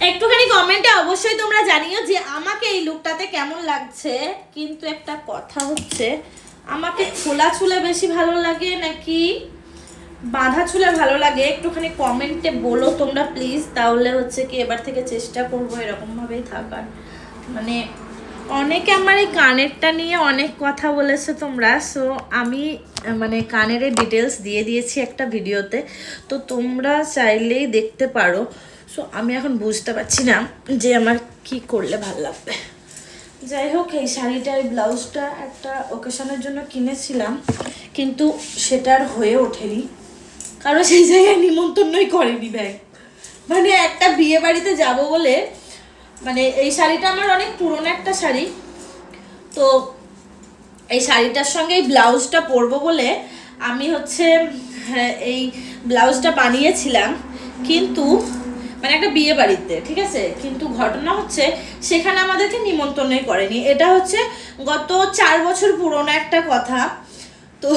একটুখানি কমেন্টে অবশ্যই তোমরা জানিও যে আমাকে এই লুকটাতে কেমন লাগছে। কিন্তু একটা কথা হচ্ছে, আমাকে খোলা চুলে বেশি ভালো লাগে নাকি বাঁধা চুলে ভালো লাগে, একটুখানি কমেন্টে বলো তোমরা প্লিজ। তাহলে হচ্ছে কি এবার থেকে চেষ্টা করবো এরকমভাবেই থাকার। মানে অনেকে আমার এই কানেরটা নিয়ে অনেক কথা বলেছে তোমরা, সো আমি মানে কানের ডিটেলস দিয়ে দিয়েছি একটা ভিডিওতে, তো তোমরা চাইলেই দেখতে পারো। সো আমি এখন বুঝতে পারছি না যে আমার কি করলে ভালো লাগবে। যাই হোক, এই শাড়িটার ব্লাউজটা একটা ওকেশনের জন্য কিনেছিলাম, কিন্তু সেটার হয়ে ওঠেনি, কারণ সেই জায়গায় নিমন্ত্রণই করেনি ভাই। মানে একটা বিয়ে বাড়িতে যাব বলে, মানে এই শাড়িটা আমার অনেক পুরনো একটা শাড়ি, তো এই শাড়িটার সঙ্গে এই ব্লাউজটা পরবো বলে আমি হচ্ছে এই ব্লাউজটা বানিয়েছিলাম, কিন্তু মানে একটা বিয়ে বাড়িতে, ঠিক আছে। কিন্তু ঘটনা হচ্ছে সেখানে আমাদেরকে নিমন্ত্রণই করেনি। এটা হচ্ছে গত 4 বছর পুরনো একটা কথা, তো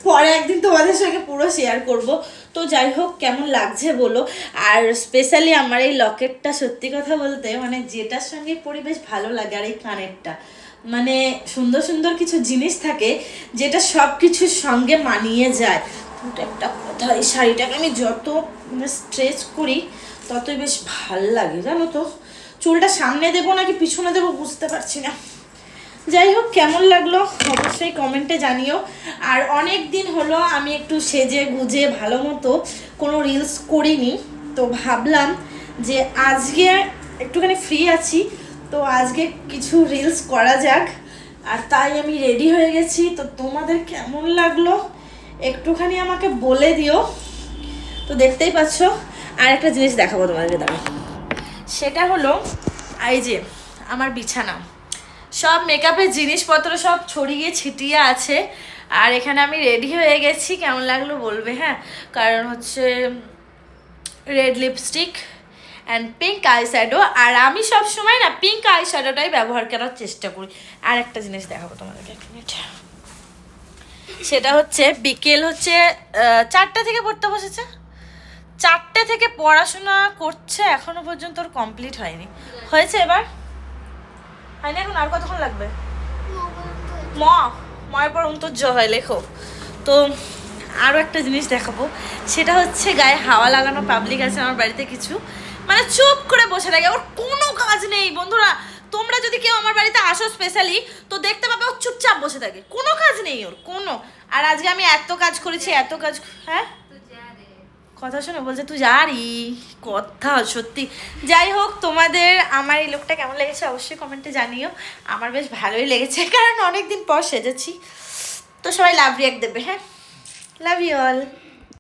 পরে একদিন তোমাদের সঙ্গে পুরো শেয়ার করব। তো যাই হোক, কেমন লাগছে বলো। আর স্পেশালি আমার এই লকেটটা, সত্যি কথা বলতে মানে যেটার সঙ্গে পরিবেশ ভালো লাগে, আর এই কানেরটা, মানে সুন্দর সুন্দর কিছু জিনিস থাকে যেটা সব কিছুর সঙ্গে মানিয়ে যায়। কিন্তু একটা কথা, এই শাড়িটাকে আমি যত স্ট্রেচ করি ততই বেশ ভাল লাগে, জানো তো। চুলটা সামনে দেবো নাকি পিছনে দেবো বুঝতে পারছি না। যাই হোক, কেমন লাগলো অবশ্যই কমেন্টে জানিও। আর অনেক দিন হলো আমি একটু সেজে গুজে ভালো মতো কোনো রিলস করিনি, তো ভাবলাম যে আজকে একটুখানি ফ্রি আছি, তো আজকে কিছু রিলস করা যাক। আর তাই আমি রেডি হয়ে গেছি। তো তোমাদের কেমন লাগলো একটুখানি আমাকে বলে দিও। তো দেখতেই পাচ্ছ, আর একটা জিনিস দেখাবো তোমাদেরকে, দাঁড়াও। সেটা হলো এই যে আমার বিছানা, সব মেকআপের জিনিসপত্র সব ছড়িয়ে ছিটিয়ে আছে। আর এখানে আমি রেডি হয়ে গেছি, কেমন লাগলো বলবে, হ্যাঁ। কারণ হচ্ছে red lipstick and pink eye shadow, আর আমি সব সময় না পিঙ্ক আই শ্যাডোটাই ব্যবহার করার চেষ্টা করি। আর একটা জিনিস দেখাবো তোমাদেরকে, এক মিনিট। সেটা হচ্ছে বিকেল হচ্ছে 4টা থেকে পড়তে বসেছে, 4টে থেকে পড়াশোনা করছে, এখনো পর্যন্ত ওর কমপ্লিট হয়নি। হয়েছে এবার হয়নি, এখন আর কতক্ষণ লাগবে? ময়ের পর অন্তর্য হয় লেখো। তো আরও একটা জিনিস দেখাবো, সেটা হচ্ছে গায়ে হাওয়া লাগানো পাবলিক আছে আমার বাড়িতে কিছু, মানে চুপ করে বসে থাকে, ওর কোনো কাজ নেই। বন্ধুরা, তোমরা যদি কেউ আমার বাড়িতে আসো স্পেশালি, তো দেখতে পাবে ও চুপচাপ বসে থাকে, কোনো কাজ নেই ওর কোনো। আর আজকে আমি এত কাজ করেছি, এত কাজ, হ্যাঁ কথা শোনো, বলছে তুই জানি কথা সত্যি। যাই হোক, তোমাদের আমার এই লুকটা কেমন লেগেছে অবশ্যই কমেন্টে জানিও। আমার বেশ ভালোই লেগেছে, কারণ অনেকদিন পর সেজেছি। তো সবাই লাভ রিয়াক্ট দেবে, হ্যাঁ। Love you all.